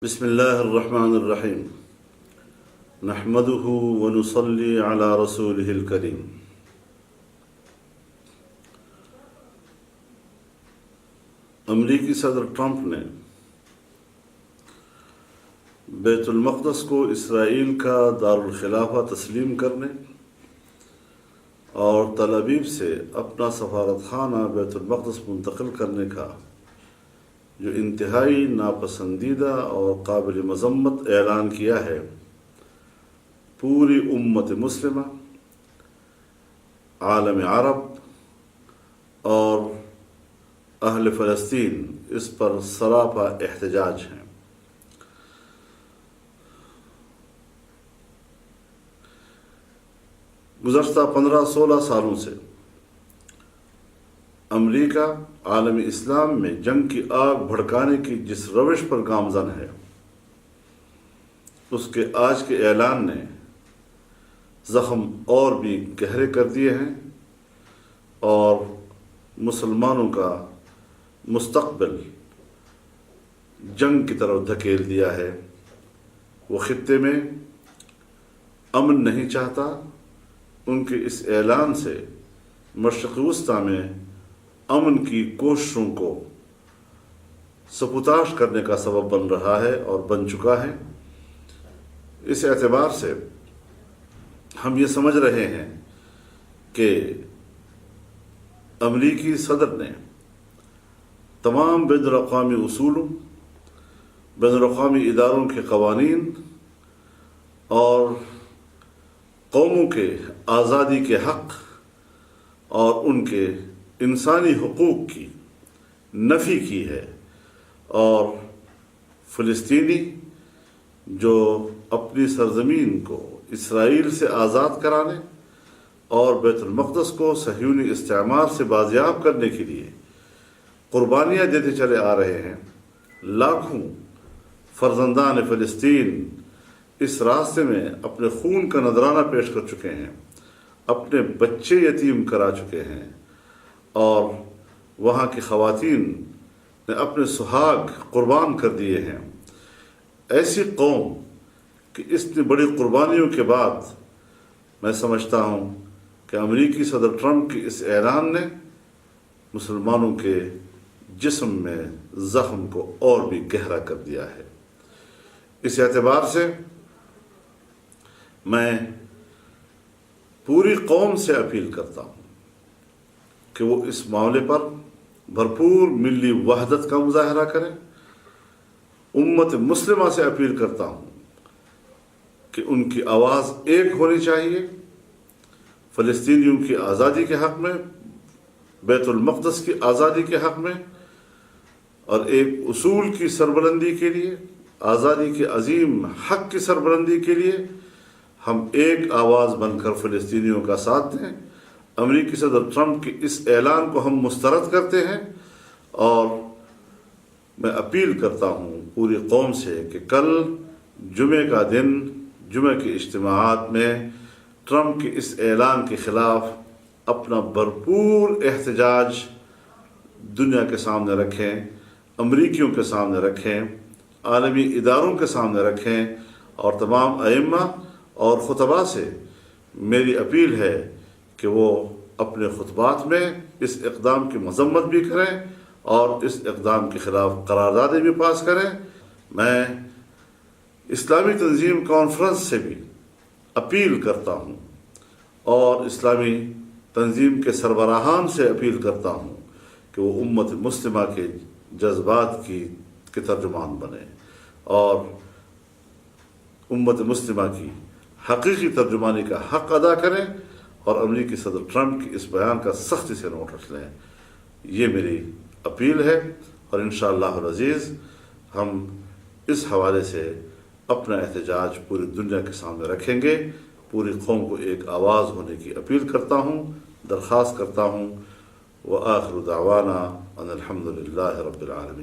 بسم الله الرحمن الرحيم نحمده ونصلي على رسوله الكريم امریکی صدر ٹرمپ نے بیت المقدس کو اسرائیل کا دارالخلافہ تسلیم کرنے اور تل ابیب سے اپنا سفارت خانہ بیت المقدس منتقل کرنے کا جو انتہائی ناپسندیدہ اور قابل مذمت اعلان کیا ہے، پوری امت مسلمہ، عالم عرب اور اہل فلسطین اس پر سراپا احتجاج ہیں۔ گزشتہ 15-16 سالوں سے امریکہ عالم اسلام میں جنگ کی آگ بھڑکانے کی جس روش پر گامزن ہے، اس کے آج کے اعلان نے زخم اور بھی گہرے کر دیے ہیں اور مسلمانوں کا مستقبل جنگ کی طرف دھکیل دیا ہے۔ وہ خطے میں امن نہیں چاہتا۔ ان کے اس اعلان سے مشرق وسطیٰ میں امن کی کوششوں کو سبوتاژ کرنے کا سبب بن رہا ہے اور بن چکا ہے۔ اس اعتبار سے ہم یہ سمجھ رہے ہیں کہ امریکی صدر نے تمام بین الاقوامی اصولوں، بین الاقوامی اداروں کے قوانین اور قوموں کے آزادی کے حق اور ان کے انسانی حقوق کی نفی کی ہے، اور فلسطینی جو اپنی سرزمین کو اسرائیل سے آزاد کرانے اور بیت المقدس کو صہیونی استعمار سے بازیاب کرنے کے لیے قربانیاں دیتے چلے آ رہے ہیں، لاکھوں فرزندان فلسطین اس راستے میں اپنے خون کا نذرانہ پیش کر چکے ہیں، اپنے بچے یتیم کرا چکے ہیں، اور وہاں کی خواتین نے اپنے سہاگ قربان کر دیے ہیں۔ ایسی قوم کہ اتنی بڑی قربانیوں کے بعد میں سمجھتا ہوں کہ امریکی صدر ٹرمپ کی اس اعلان نے مسلمانوں کے جسم میں زخم کو اور بھی گہرا کر دیا ہے۔ اس اعتبار سے میں پوری قوم سے اپیل کرتا ہوں کہ وہ اس معاملے پر بھرپور ملی وحدت کا مظاہرہ کریں۔ امت مسلمہ سے اپیل کرتا ہوں کہ ان کی آواز ایک ہونی چاہیے، فلسطینیوں کی آزادی کے حق میں، بیت المقدس کی آزادی کے حق میں، اور ایک اصول کی سربلندی کے لیے، آزادی کے عظیم حق کی سربلندی کے لیے ہم ایک آواز بن کر فلسطینیوں کا ساتھ دیں۔ امریکی صدر ٹرمپ کے اس اعلان کو ہم مسترد کرتے ہیں، اور میں اپیل کرتا ہوں پوری قوم سے کہ کل جمعے کا دن جمعے کے اجتماعات میں ٹرمپ کے اس اعلان کے خلاف اپنا بھرپور احتجاج دنیا کے سامنے رکھیں، امریکیوں کے سامنے رکھیں، عالمی اداروں کے سامنے رکھیں، اور تمام ائمہ اور خطباء سے میری اپیل ہے کہ وہ اپنے خطبات میں اس اقدام کی مذمت بھی کریں اور اس اقدام کے خلاف قراردادیں بھی پاس کریں۔ میں اسلامی تنظیم کانفرنس سے بھی اپیل کرتا ہوں اور اسلامی تنظیم کے سربراہان سے اپیل کرتا ہوں کہ وہ امت مسلمہ کے جذبات کی ترجمان بنیں اور امت مسلمہ کی حقیقی ترجمانی کا حق ادا کریں، اور امریکی صدر ٹرمپ کی اس بیان کا سختی سے نوٹ رکھ لیں۔ یہ میری اپیل ہے، اور انشاءاللہ العزیز ہم اس حوالے سے اپنا احتجاج پوری دنیا کے سامنے رکھیں گے۔ پوری قوم کو ایک آواز ہونے کی اپیل کرتا ہوں، درخواست کرتا ہوں۔ وآخر دعوانا ان الحمد للہ رب العالمین۔